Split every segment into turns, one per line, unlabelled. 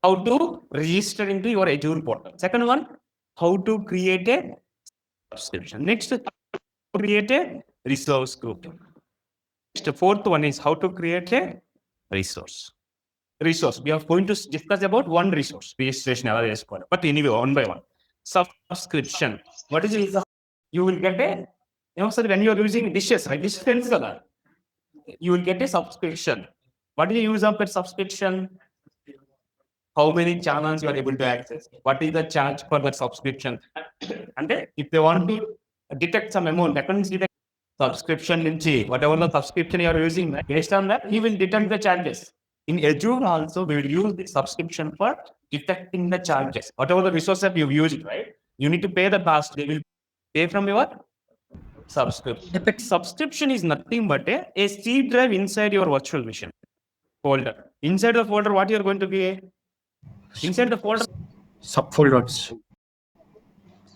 how to register into your Azure portal. Second one, how to create a subscription. Next, create a resource group. The fourth one is how to create a resource. We are going to discuss about one resource, registration, but anyway, one by one. Subscription. What is it? You will get a, so when you are using dishes, right? You will get a subscription. What is the use of that subscription? How many channels you are able to access? What is the charge for that subscription? And then if they want to detect some amount, that means detect subscription in whatever the subscription you are using, right? Based on that, he will detect the charges. In Azure also, we will use the subscription for detecting the charges. Whatever the resources you've used, right? You need to pay the cost. They will pay from your subscription. Subscription is nothing but a C drive inside your virtual machine folder. Inside the folder, what you are going to be? Inside the folder,
subfolders,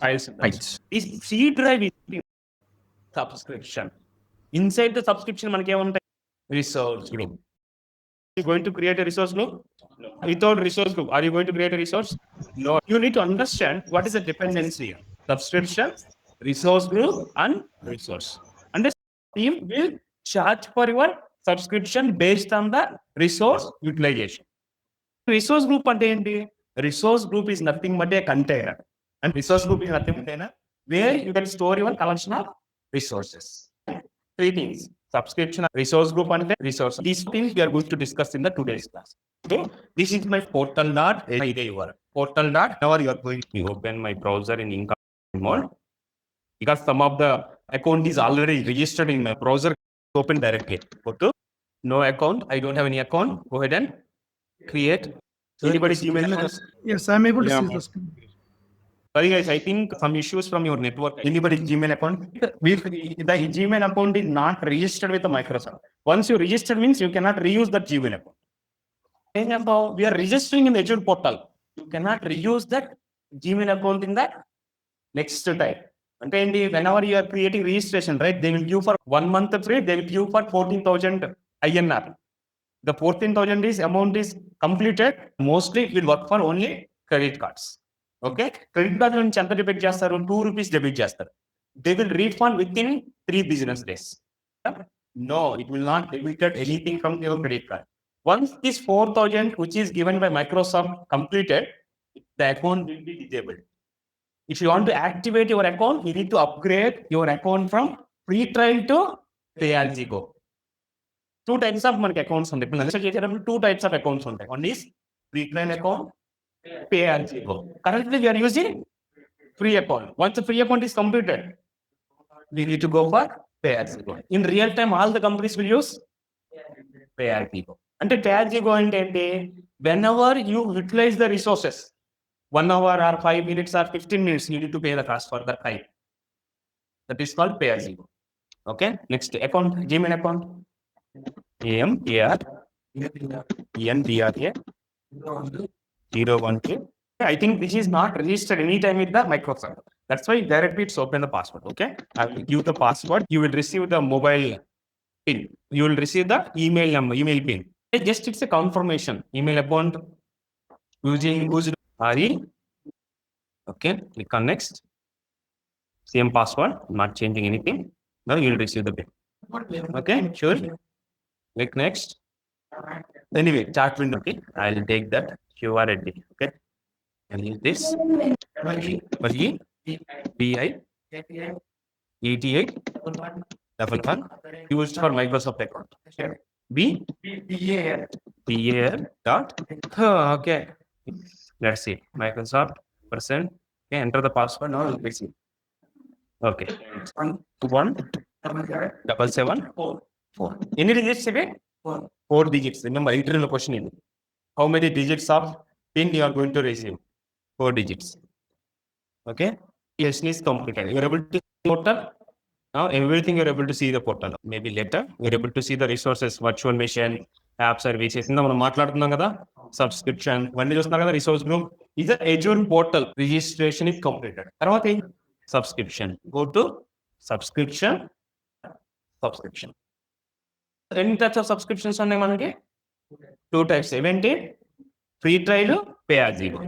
files.
files.
Is C drive is subscription. Inside the subscription, manaki emuntayi? Resource group. Are you going to create a resource group? No. Without resource group, are you going to create a resource? No. You need to understand what is the dependency. Subscription, resource group, and resource. And the team will charge for your subscription based on the resource utilization. Resource group ante enti? Resource group is nothing but a container. And resource group is nothing but a where you can store your collection of resources. Three things: subscription, resource group, and resource. These things we are going to discuss in the today's class. Okay, this is my portal dot. Portal dot. Now you are going to open my browser in income mode because some of the account is already registered in my browser. Open directly. Go to no account. I don't have any account. Go ahead and create. Anybody's email account?
Yes, I'm able to see the screen.
Sorry guys, I think some issues from your network. Anybody's Gmail account? The Gmail account is not registered with the Microsoft. Once you register means you cannot reuse that Gmail account. We are registering in the Azure portal. You cannot reuse that Gmail account in that next time. And whenever you are creating registration, right, they will give for 1 month free, they will give for 14,000 INR. The 14,000 is amount is completed. Mostly it will work for only credit cards. Okay, credit card నుంచి ఎంత debit చేస్తారు? 2 rupees debit చేస్తారు. They will refund within 3 business days. No, it will not debit anything from your credit card. Once this 4,000 which is given by Microsoft completed, the account will be disabled. If you want to activate your account, you need to upgrade your account from free trial to pay as you go. Two types of accounts ఉంటాయి. Two types of accounts ఉంటాయి. One is free trial account, pay as you go. Currently we are using free account. Once the free account is completed, we need to go for pay as you go. In real time, all the companies will use pay as you go. And pay as you go అంటే whenever you utilize the resources, 1 hour or 5 minutes or 15 minutes, you need to pay the cost for that time. That is called pay as you go. Okay, next account, Gmail account. AMAR ENDRA 012. I think this is not registered anytime with the Microsoft. That's why directly it's open the password. Okay, I will give the password. You will receive the mobile pin. You will receive the email number, email pin. Just it's a confirmation. Email account using used RE. Okay, click on next. Same password, not changing anything. Now you will receive the pin. Okay, sure. Click next. Anyway, chat window. Okay, I'll take that QRD. Okay, and use this. BI 88 double one used for Microsoft account. BAR dot. Okay, let's see. Microsoft percent. Okay, enter the password. Now let's see. Okay, 17744. Any digits? 4 digits. Remember, internal question is how many digits of pin you are going to receive? 4 digits. Okay, yes, is completed. You are able to see the portal. Now everything you are able to see the portal. Maybe later you are able to see the resources, virtual machine, app services. మనం మాట్లాడుతున్నాం కదా subscription. ఇవన్నీ చూస్తున్నాం కదా resource group. Is the Azure portal registration is completed. తర్వాత subscription. Go to subscription. Any types of subscriptions ఉన్నాయి మనకి? 2 types. ఏంటి? Free trial, pay as you go.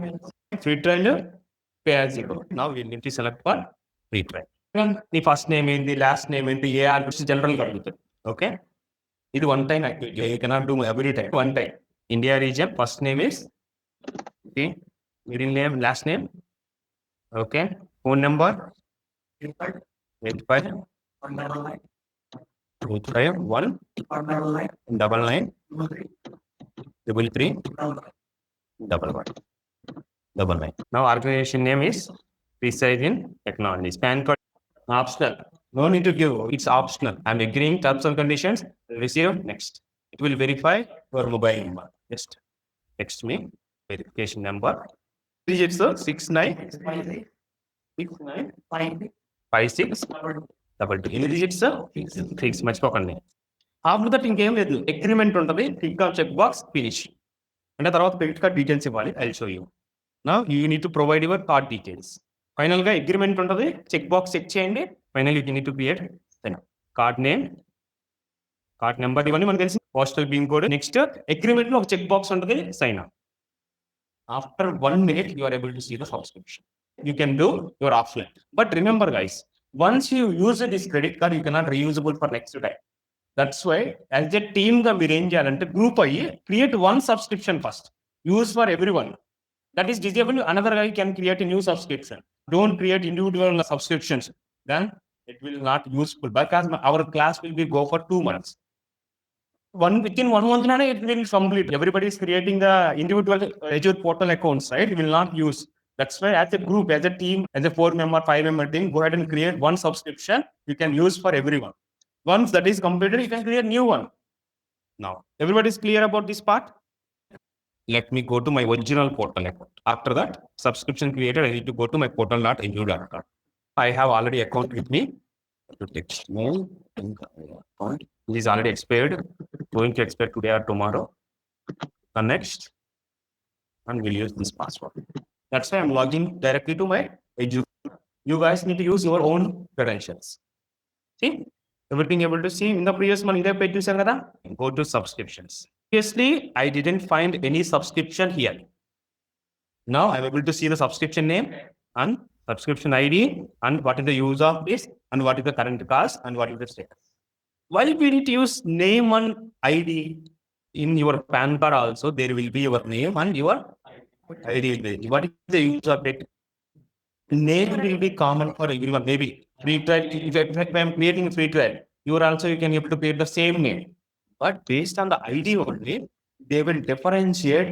Free trial, pay as you go. Now we need to select for free trial. The first name in the last name in the AR, which is general computer. Okay. It one time activity. You cannot do every time. One time. India region, first name is the middle name, last name. Okay. Phone number 85 251 99 333 11. Now organization name is Precise in Technology. PAN code optional. No need to give. It's optional. I'm agreeing terms and conditions. Receive next. It will verify your mobile number. Just text me verification number. Digits 69 56 double two. Any digits fix మర్చిపోకండి. After that ఇంకేం లేదు, agreement ఉంటుంది, tick off check box finish. అంటే తర్వాత credit card details ఇవ్వాలి. I show you. Now you need to provide your card details. Final గా agreement ఉంటుంది, check box check చేయండి. Final you need to create card name, card number, ఇవన్నీ మనకు తెలిసి postal pin code. Next agreement లో ఒక check box ఉంటుంది, sign up. After 1 minute you are able to see the subscription. You can do your offline. But remember guys, once you use this credit card, you cannot reusable for next time. That's why as a team గా మీరు ఏం చేయాలంటే group అయ్యి create one subscription first. Use for everyone. That is disabled. Another guy can create a new subscription. Don't create individual subscriptions. Then it will not useful because our class will be go for 2 months. Within 1 month, it will complete. Everybody is creating the individual Azure portal accounts, right? It will not use. That's why as a group, as a team, as a 4-member, 5-member team, go ahead and create one subscription you can use for everyone. Once that is completed, you can create new one. Now, everybody is clear about this part? Let me go to my original portal account. After that, subscription created, I need to go to my portal.azure.com. I have already account with me. To text mail account. It is already expired. Going to expire today or tomorrow. Next. And we'll use this password. That's why I'm logging directly to my Azure. You guys need to use your own credentials. See? Everything able to see in the previous one. Go to subscriptions. Previously, I didn't find any subscription here. Now I'm able to see the subscription name and subscription ID and what is the use of this and what is the current cost and what is the status. Why we need to use name and ID in your PAN card also? There will be your name and your ID. What is the use of it? Name will be common for everyone. Maybe free trial. If I am creating a free trial, you are also you can able to create the same name. But based on the ID only, they will differentiate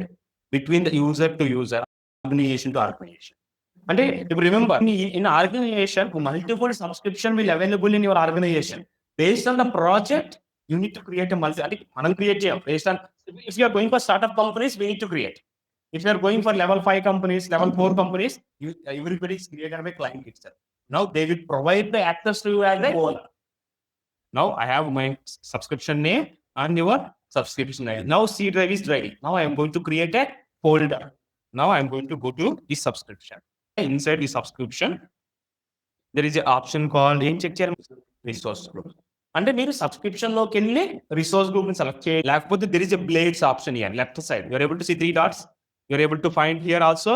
between the user to user, organization to organization. And if you remember, in organization, multiple subscription will available in your organization. Based on the project, you need to create a based on if you are going for startup companies, we need to create. If you are going for level 5 companies, level 4 companies, everybody is created by client itself. Now they will provide the access to you as a owner. Now I have my subscription name and your subscription name. Now C drive is ready. Now I am going to create a folder. Now I am going to go to the subscription. Inside the subscription, there is an option called resource group. అంటే మీరు subscription లోకి వెళ్ళి resource group ని select చేయాలి. లేకపోతే there is a blades option here left side. You are able to see 3 dots. You are able to find here also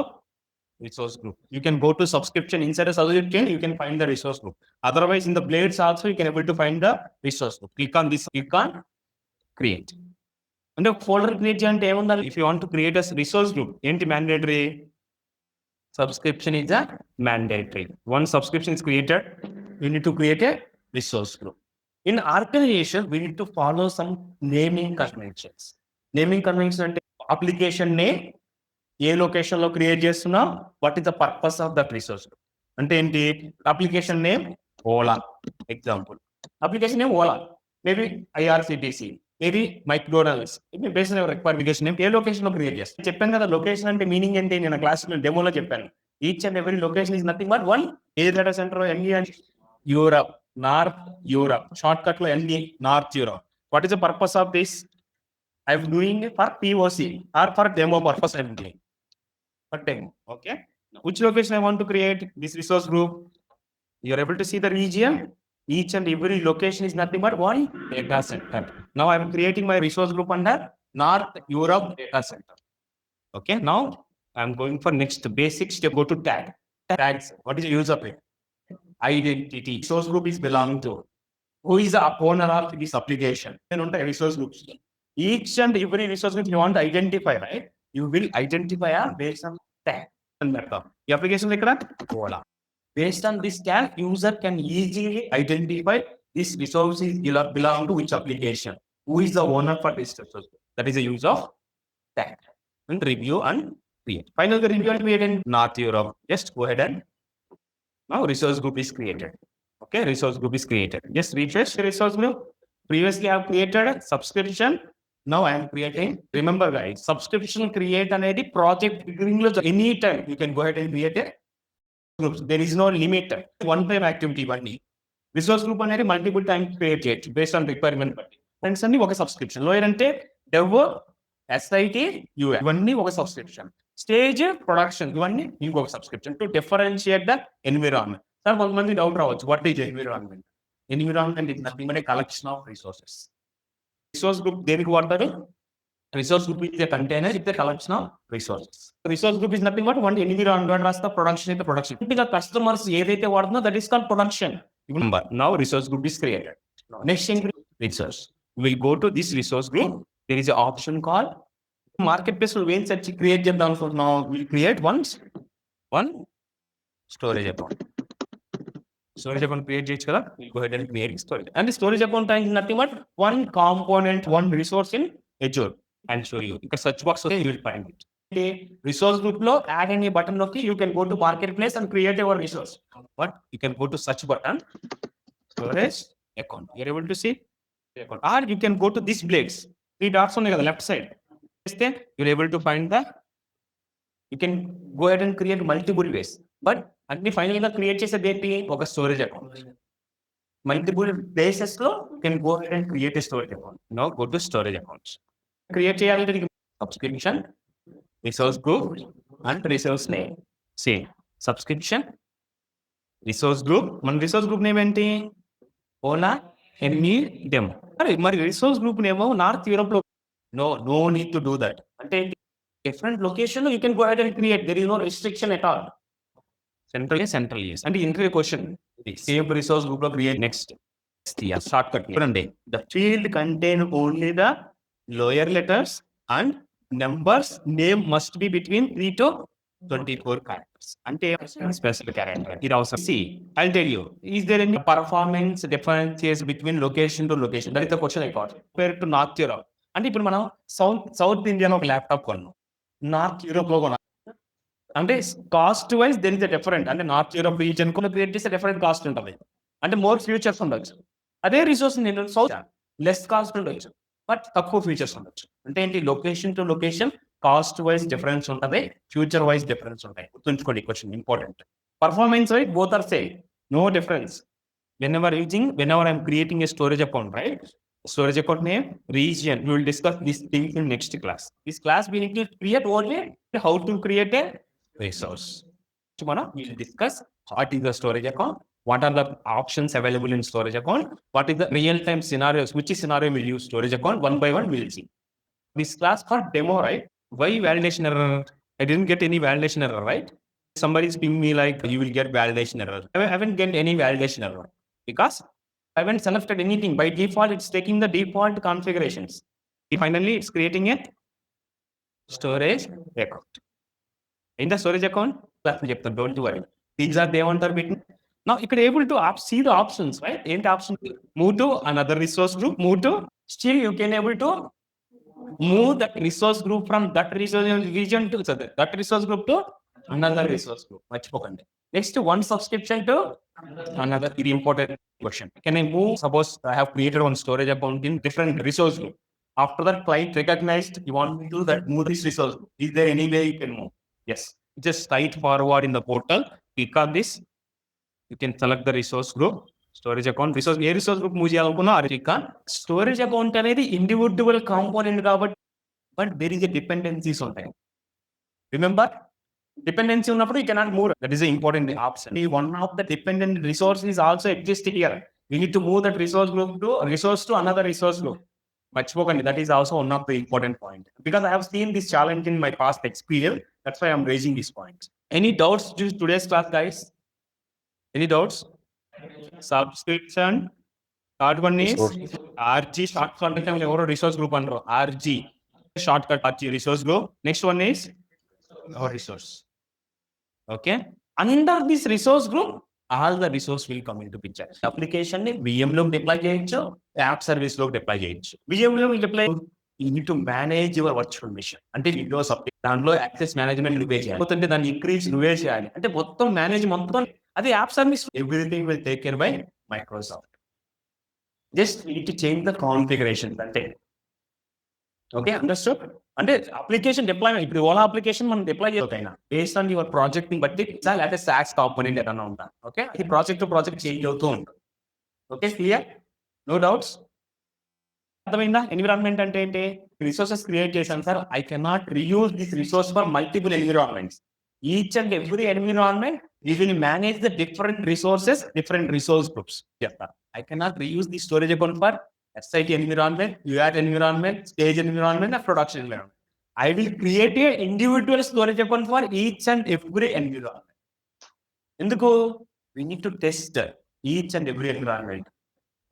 resource group. You can go to subscription inside a subscription. You can find the resource group. Otherwise, in the blades also you can able to find the resource group. Click on this. Click on create. అంటే folder create చేయాలంటే ఏముండాలి? If you want to create a resource group, ఏంటి mandatory? Subscription is a mandatory. Once subscription is created, we need to create a resource group. In organization, we need to follow some naming conventions. Naming convention అంటే application name ఏ location లో create చేస్తున్నా, what is the purpose of that resource. అంటే ఏంటి? Application name Ola example. Application name Ola, maybe IRCTC, maybe McDonald's. Based on your requirement name ఏ location లో create చేస్తాను చెప్పాను కదా. లొకేషన్ అంటే మీనింగ్ ఏంటి? నేను క్లాస్ డెమోలో చెప్పాను. Each and every location is nothing but one. A data centre ఎన్ని అని Europe, north Europe, short cut లో ఎన్ని north Europe. What is the purpose of this? I'm doing it for POC or for demo purpose. I'm doing for demo. Okay. Which location I want to create this resource group? You are able to see the region. Each and every location is nothing but one data center. Now I'm creating my resource group under North Europe data center. Okay, now I'm going for next basic step. Go to tags. What is the use of it? Identity. Resource group is belonging to. Who is the owner of this application? Then on the resource groups. Each and every resource group you want to identify, right? You will identify based on tag. The application like that. Voila. Based on this tag, user can easily identify this resource is belong to which application. Who is the owner for this resource? That is the use of tag. And review and create. Finally, the review and create in North Europe. Just go ahead and now resource group is created. Okay, resource group is created. Just refresh the resource group. Previously, I have created a subscription. Now I am creating. Remember, guys, subscription create an project. Anytime you can go ahead and create it. Groups. There is no limit. One time activity only. Resource group అనేది multiple times create చేయొచ్చు based on requirement బట్టి. Friends అన్ని ఒక subscription. Lower అంటే dev, SIT, UA ఇవన్నీ ఒక subscription. Stage, production ఇవన్నీ ఇంకొక subscription to differentiate the environment. Sir కొంతమంది డౌట్ రావచ్చు, what is environment? Environment is nothing but A collection of resources. Resource group దేనికి వాడతారు? Resource group is a container, it's a collection of resources. Resource group is nothing but one environment as the production is the production. The customers that is called production. Remember, now resource group is created. Next thing, resource. We will go to this resource group. There is an option called marketplace will wait search create them down for now. We'll create one storage account. Storage account create cheyachchu. We'll go ahead and create storage. And the storage account is nothing but one component, one resource in Azure. And show you. You can search box, okay, you will find it. Okay. Resource group lo add any button okay, you can go to marketplace and create your resource. But you can go to search button, storage account. You're able to see account. Or you can go to this blades. 3 dots on the left side. Then you're able to find the. You can go ahead and create multiple ways. But and finally the create chese date oka storage account. Multiple places lo you can go ahead and create a storage account. Now go to storage accounts. Create a subscription, resource group, and resource name. Same subscription, resource group. One resource group name enti Ola any demo. My resource group name North Europe. No need to do that. Ante different location you can go ahead and create. There is no restriction at all. Central yes. And the interview question. Same resource group lo create next. Shortcut. The field contain only the lower letters and numbers. Name must be between 3 to 24 characters. Ante special character. It also see. I'll tell you. Is there any performance differences between location to location? That is the question I got. Compared to North Europe. And ఇప్పుడు మనం south Indian ఒక laptop కొన్నాం, North Europe లో కొన్నాం అంటే cost wise there is different. అంటే North Europe region కూడా create చేస్తే డిఫరెంట్ కాస్ట్ ఉంటుంది, అంటే మోర్ ఫ్యూచర్స్ ఉండొచ్చు. అదే రిసోర్స్ నేను సౌత్ లెస్ కాస్ట్ ఉండొచ్చు బట్ తక్కువ ఫీచర్స్ ఉండొచ్చు. అంటే ఏంటి, location to location cost wise difference ఉంటుంది, ఫ్యూచర్ వైజ్ డిఫరెన్స్ ఉంటాయి. గుర్తుంచుకోండి question important. Performance wise both are same, no difference. whenever I'm creating a storage account, right? Storage account name, region. We will discuss these things in next class. This class we need to create only how to create a resource. Tomorrow we will discuss what is the storage account, what are the options available in storage account, what is the real-time scenarios, which scenario will use storage account, one by one we will see. This class for demo, right? Why validation error? I didn't get any validation error, right? Somebody is pinging me like you will get validation error. I haven't get any validation error because I haven't selected anything. By default, it's taking the default configurations. Finally, it's creating a storage account. In the storage account, don't worry. Things are they want to be. Now you can able to see the options, right? Any option, move to another resource group, move to, still you can able to move that resource group from that resource region to that resource group to another resource group. Next, one subscription to another. Very important question. Can I move? Suppose I have created one storage account in different resource group. After that, client recognized you want to do that, move this resource group. Is there any way you can move? Yes. Just slide forward in the portal. Click on this. You can select the resource group. Storage account. Resource group move cheyalanukuna are click on. Storage account అనేది individual component కాబట్టి, but there is a dependencies ఉంటాయి. Remember? Dependency ఉన్నప్పుడు you cannot move. That is an important option. One of the dependent resource is also existing here. We need to move that resource group to another resource group. Machipokandi, that is also one of the important point because I have seen this challenge in my past experience. That's why I'm raising this point. Any doubts to today's class, guys? Any doubts? Subscription. Third one is RG shortcut అంటే ఎవరో resource group అంటారు. RG shortcut RG resource group. Next one is our resource. Okay. Under this resource group, all the resource will come into picture. Application ని VM లో deploy చేయొచ్చు, app service లో deploy చేయొచ్చు. VM లో deploy, you need to manage your virtual machine. అంటే Windows దాంట్లో access management నువ్వే చేయాలి, పోతుంటే దాన్ని ఇంక్రీజ్ నువ్వే చేయాలి, అంటే మొత్తం మేనేజ్ మొత్తం అది app service everything will take care by Microsoft. Just need to change the configuration అంటే. Okay, understood? అంటే అప్లికేషన్ డిప్లాయ్మెంట్, ఇప్పుడు ఓలా అప్లికేషన్ మనం డిప్లాయ్ చేయకపోయినా బేస్డ్ ఆన్ యువర్ ప్రాజెక్ట్ ని బట్టి లేకపోతే సాక్స్ కాంపోనెంట్ ఏదైనా ఉంటా. ఓకే, ఇది ప్రాజెక్ట్ టు ప్రాజెక్ట్ చేంజ్ అవుతూ ఉంటుంది. Okay, clear? No doubts? అర్థమైందా? ఎన్విరాన్మెంట్ అంటే ఏంటి? రిసోర్సెస్ క్రియేట్ చేశాను sir, I cannot reuse this resource for multiple environments. Each and every environment you will manage the different resources, different resource groups. చెప్తా, I cannot reuse the storage account for SIT environment, UAT environment, stage environment, and production environment. I will create a individual storage account for each and every environment. Enduku? We need to test each and every environment.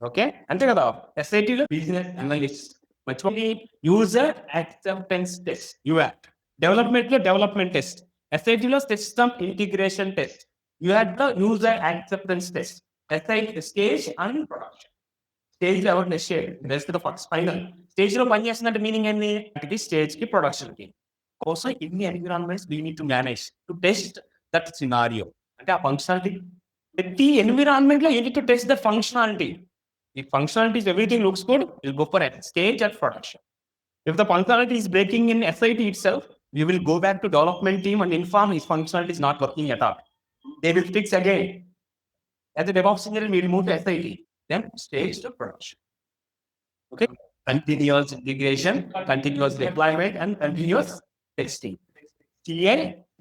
Okay? Ante kada, SIT lo business analyst, machipokandi user acceptance test, UAT. Development lo development test. SIT lo system integration test. UAT lo user acceptance test. SIT stage and production. Stage లో ఎవరు next rest first final stage లో పని చేస్తున్నట్టు meaning ఏంది? ఇది stage కి production కి కోసం ఇన్ని environments we need to manage to test that scenario. అంటే ఆ ఫంక్షనాలిటీ ప్రతి ఎన్విరాన్మెంట్ లో you need to test the functionality. ఈ functionalities everything looks good, will go for stage at production. If the functionality is breaking in SIT itself, we will go back to development team and inform his functionality is not working at all. They will fix again. As a DevOps engineer, we will move to SIT. Then stage to production. Okay, continuous integration, continuous deployment, and continuous testing. TA,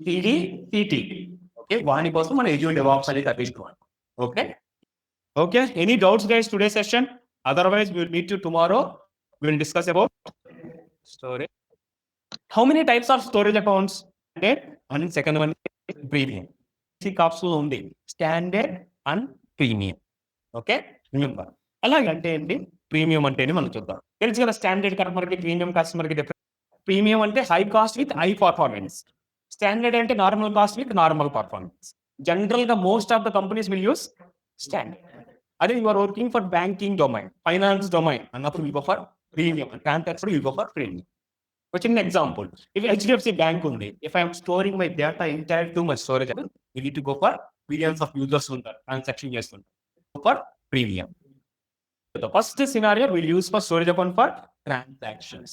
TD, CT. Okay, one person man Azure DevOps and service one. Okay. Okay. Any doubts, guys? Today's session. Otherwise, we will meet you tomorrow. We will discuss about storage. How many types of storage accounts? And second one is premium. Three capsules only: standard and premium. Okay. Remember. అలాగంటే ఏంటి? Premium అంటే మనం చూద్దాం. తెలుసు కదా, standard కస్టమర్కి premium కస్టమర్కి different. Premium అంటే high cost with high performance. Standard అంటే normal cost with normal performance. General గా most of the companies will use standard. అదే you are working for banking domain, finance domain అన్నప్పుడు will go for premium. Contracts will go for premium. ఒక చిన్న example, if HDFC bank ఉంది, if I'm storing my data entire to my storage, you need to go for billions of users ఉంటారు, transaction చేస్తుంటారు, for premium. The first scenario we'll use for storage account for transactions,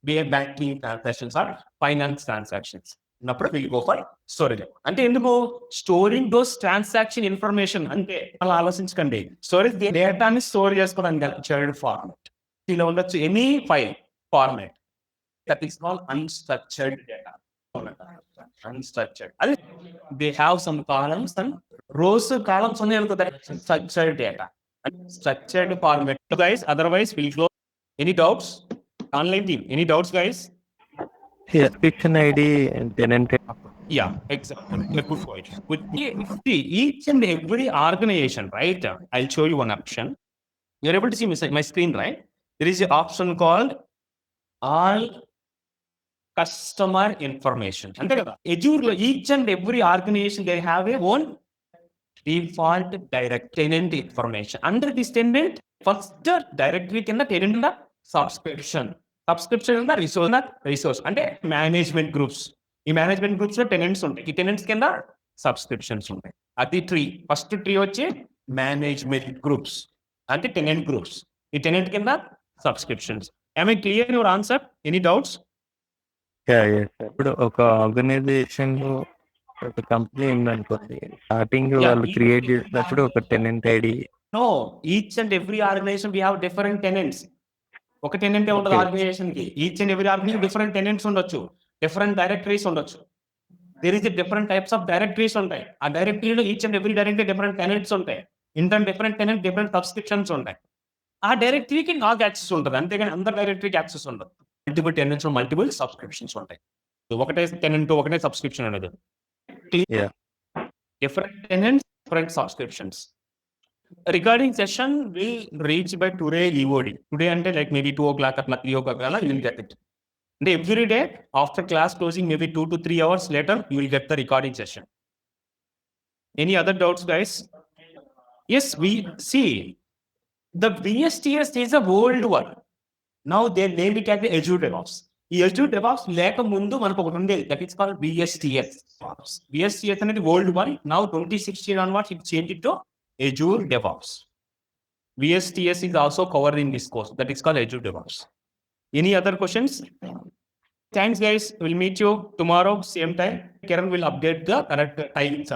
be it banking transactions or finance transactions. Now we'll go for storage. అంటే ఎందుకు? Storing those transaction information. అంటే అలా ఆలోచించకండి, storage డేటాని store చేసుకోవడానికి structured format. ఇలా ఉండొచ్చు any file format. That is called unstructured data. Unstructured. They have some columns and rows. Columns only have that structured data. Structured format. So guys, otherwise we'll close. Any doubts? Online team, any doubts, guys?
Subscription ID and tenant.
Yeah, exactly. Good point. See, each and every organization, right? I'll show you one option. You're able to see my screen, right? There is an option called all customer information. అంటే కదా, Azure లో each and every organization they have a own default direct tenant information. Under this tenant, first directory కింద tenant ఉన్న subscription ఉన్న resource అంటే management groups. ఈ management groups లో tenants ఉంటాయి, ఈ టెనెంట్స్ కింద సబ్స్క్రిప్షన్స్ ఉంటాయి. అది ట్రీ. ఫస్ట్ ట్రీ వచ్చి మేనేజ్మెంట్ గ్రూప్స్ అంటే టెనెంట్ గ్రూప్స్, ఈ టెనెంట్ కింద subscriptions. Am I clear in your answer? Any doubts?
ఇప్పుడు ఒక ఆర్గనైజేషన్ ఒక కంపెనీ ఉందనుకోండి, స్టార్టింగ్ వాళ్ళు క్రియేట్ చేసినప్పుడు ఒక tenant ID.
No, each and every organization we have different tenants. ఒక టెనెంట్ ఉండదు ఆర్గనైజేషన్ కి. Each and every organisation different tenants ఉండొచ్చు, డిఫరెంట్ డైరెక్టరీస్ ఉండొచ్చు. There is different types of directories ఉంటాయి. ఆ డైరెక్టరీలో each and every directory different tenants ఉంటాయి. Inter different tenant different subscriptions ఉంటాయి. ఆ డైరెక్టరీకి నాకు యాక్సెస్ ఉంటుంది, అంతేగాని అందరి డైరెక్టరీకి యాక్సెస్ ఉండదు. మల్టిపుల్ టెనెంట్స్, మల్టిపుల్ సబ్స్క్రిప్షన్స్ ఉంటాయి. ఒకటే టెనెంట్, ఒకటే సబ్స్క్రిప్షన్ అనేది.
Yeah.
Different tenants, different subscriptions. Recording session will reach by today EOD. Today until like maybe 2 o'clock or 3 o'clock, you will get it. And every day after class closing, maybe 2 to 3 hours later, you will get the recording session. Any other doubts, guys? Yes, we see the VSTS is a old one. Now they name it as the Azure DevOps. ఈ Azure DevOps లేక ముందు మనకు ఒకటి ఉండేది, that is called VSTS. VSTS అనేది old one. Now 2016 onwards it changed it to Azure DevOps. VSTS is also covered in this course, that is called Azure DevOps. Any other questions? Thanks guys, we'll meet you tomorrow same time. Kiran will update the correct timings.